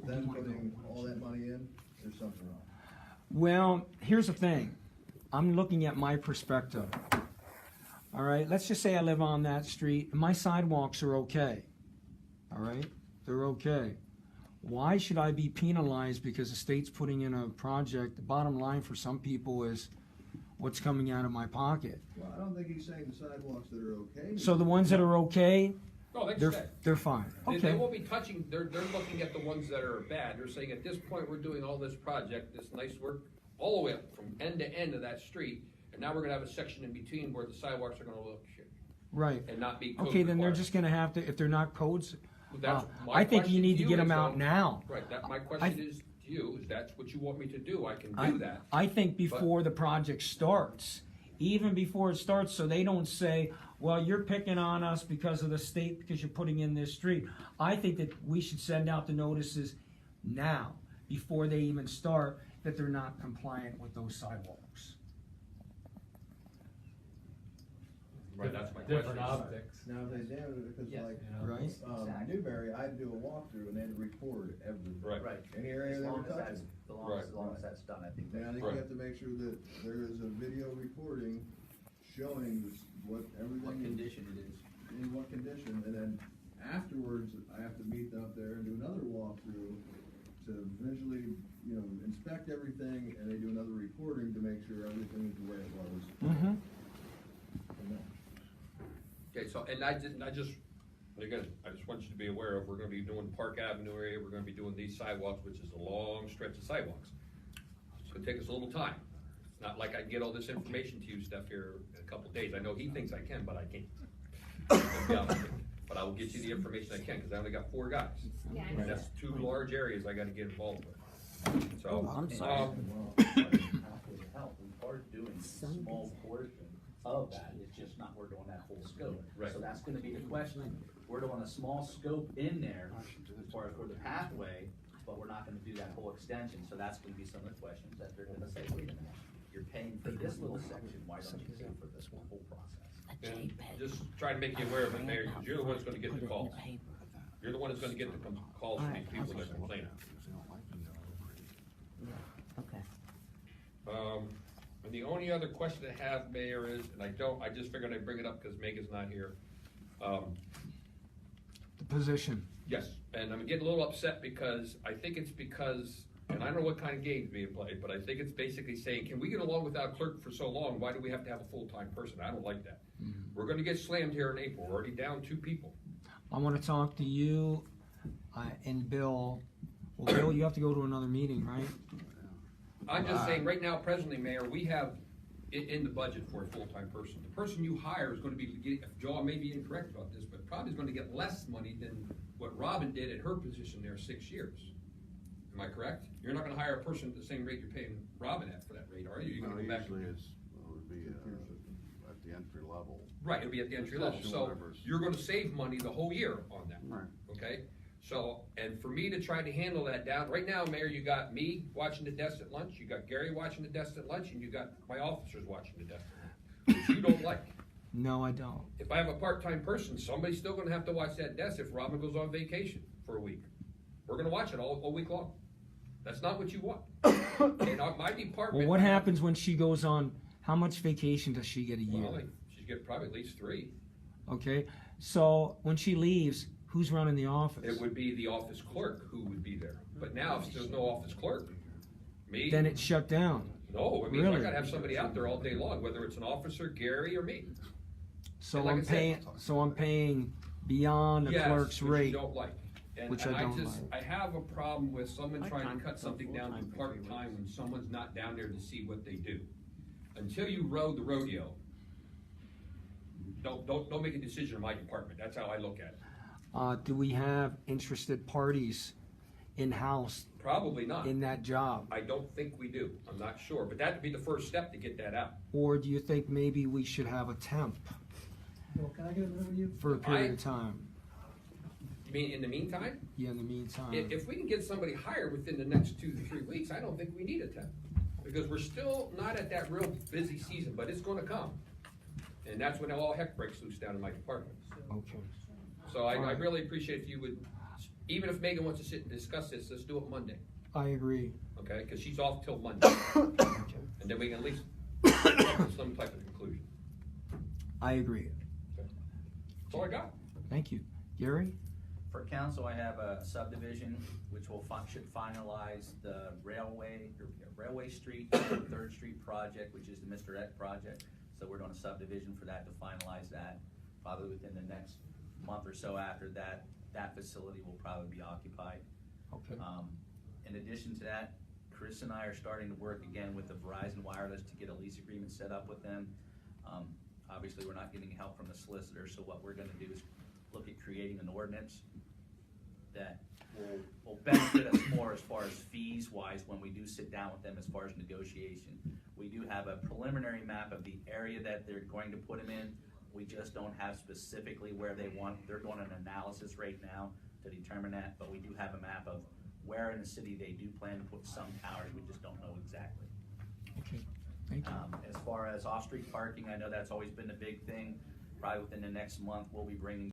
with them putting all that money in, there's something wrong. Well, here's the thing. I'm looking at my perspective. All right, let's just say I live on that street. My sidewalks are okay. All right, they're okay. Why should I be penalized because the state's putting in a project? The bottom line for some people is what's coming out of my pocket. Well, I don't think he's saying the sidewalks that are okay. So the ones that are okay, No, they can stay. they're fine. They Okay. won't be touching, they're looking at the ones that are bad. They're saying at this point, we're doing all this project, this nice work, all the way up from end to end of that street. And now we're gonna have a section in between where the sidewalks are gonna look shit Right. and not be code Okay, then they're required. just gonna have to, if they're not codes, That's my I think you question need to you get them is, out though- now. Right, that, my question is to you, is that's what you want me to do, I can do that. I think before the project starts, even before it starts, so they don't say, well, you're picking on us because of the state, because you're putting in this street. I think that we should send out the notices now, before they even start, that they're not compliant with those sidewalks. Right, that's my Different question. optics. Now, if they damage it, because Yes. like, Right? Exactly. Newberry, I had to do a walkthrough and they had to record every, Right. Right. any area As they were long as that's, touching. as long as that's done, I think And I that's. think Right. we have to make sure that there is a video recording showing what everything. What is- condition it is. In what condition, and then afterwards, I have to meet up there and do another walkthrough to visually, inspect everything, and they do another recording to make sure everything is the way it was. Mm-hmm. And that- Okay, so, and I just, again, I just want you to be aware of, we're gonna be doing Park Avenue area, we're gonna be doing these sidewalks, which is a long stretch of sidewalks. It's gonna take us a little time. It's not like I can get all this information to you, Steph, here in a couple of days. I know he thinks I can, but I can't. To be honest with you. But I will get you the information I can, cause I only got 4 guys. Yeah, I And know. that's 2 large areas I gotta get involved with. So, Oh, I'm sorry. Help, we are doing a small portion of that, it's just not, we're doing that whole scope. Right. So that's gonna be the question, we're doing a small scope in there for the pathway, but we're not gonna do that whole extension, so that's gonna be some of the questions that they're gonna say, wait a minute, you're paying for this little section, why don't you pay for this whole process? and just try to make you aware of it, Mayor, because you're the one that's gonna get the calls. You're the one that's gonna get the calls from these people that complain. Okay. And the only other question I have, Mayor, is, and I just figured I'd bring it up because Megan's not here. The position. Yes, and I'm getting a little upset because I think it's because, and I don't know what kind of game's being played, but I think it's basically saying, can we get along without a clerk for so long? Why do we have to have a full-time person? I don't like that. We're gonna get slammed here in April. We're already down 2 people. I wanna talk to you, and Bill. Well, Bill, you have to go to another meeting, right? I'm just saying, right now, presently, Mayor, we have in the budget for a full-time person. The person you hire is gonna be, if Joe, I may be incorrect about this, but probably is gonna get less money than what Robin did at her position there 6 years. Am I correct? You're not gonna hire a person at the same rate you're paying Robin at for that rate, are you? You're No, gonna go back. usually would be at the entry level. Right, it'll be at the entry level, Especially so whatever's- you're gonna save money the whole year on that. Right. Okay, so, and for me to try to handle that down, right now, Mayor, you got me watching the desk at lunch, you got Gary watching the desk at lunch, and you got my officers watching the desk at lunch, which you don't like. No, I don't. If I have a part-time person, somebody's still gonna have to watch that desk if Robin goes on vacation for a week. We're gonna watch it all week long. That's not what you want. And my department. Well, what happens when she goes on, how much vacation does she get a year? Well, she's getting probably at least 3. Okay, so when she leaves, who's running the office? It would be the office clerk who would be there. But now, if there's no office clerk, me. Then it's shut down. No, it means I Really? gotta have somebody out there all day long, whether it's an officer, Gary, or me. So And like I I'm said- paying beyond the Yes, clerk's which you rate. don't like. And Which and I don't just, like. I have a problem with someone trying to cut something down to part-time when someone's not down there to see what they do. Until you rode the rodeo, don't make a decision in my department. That's how I look at it. Do we have interested parties in-house Probably not. in that job? I don't think we do. I'm not sure, but that'd be the first step to get that out. Or do you think maybe we should have a temp Well, can I get a minute with you? for a period of time? You mean in the meantime? Yeah, in the meantime. If we can get somebody hired within the next 2 to 3 weeks, I don't think we need a temp. Because we're still not at that real busy season, but it's gonna come. And that's when all heck breaks loose down in my department. Okay. So I really appreciate if you would even if Megan wants to sit and discuss this, let's do it Monday, I agree. okay? Cause she's off till Monday. And then we can at least come to some type of conclusion. I agree. That's all I got. Thank you. Gary? For council, I have a subdivision which should finalize the Railway Street, Third Street project, which is the Mr. Eck project. So we're doing a subdivision for that to finalize that, probably within the next month or so. After that, that facility will probably be occupied. Okay. In addition to that, Chris and I are starting to work again with the Verizon Wireless to get a lease agreement set up with them. Obviously, we're not getting help from the solicitor, so what we're gonna do is look at creating an ordinance that will benefit us more as far as fees wise when we do sit down with them as far as negotiation. We do have a preliminary map of the area that they're going to put them in. We just don't have specifically where they want. They're doing an analysis right now to determine that, but we do have a map of where in the city they do plan to put some towers. We just don't know exactly. Okay. Thank you. As far as off-street parking, I know that's always been a big thing. Probably within the next month, we'll be bringing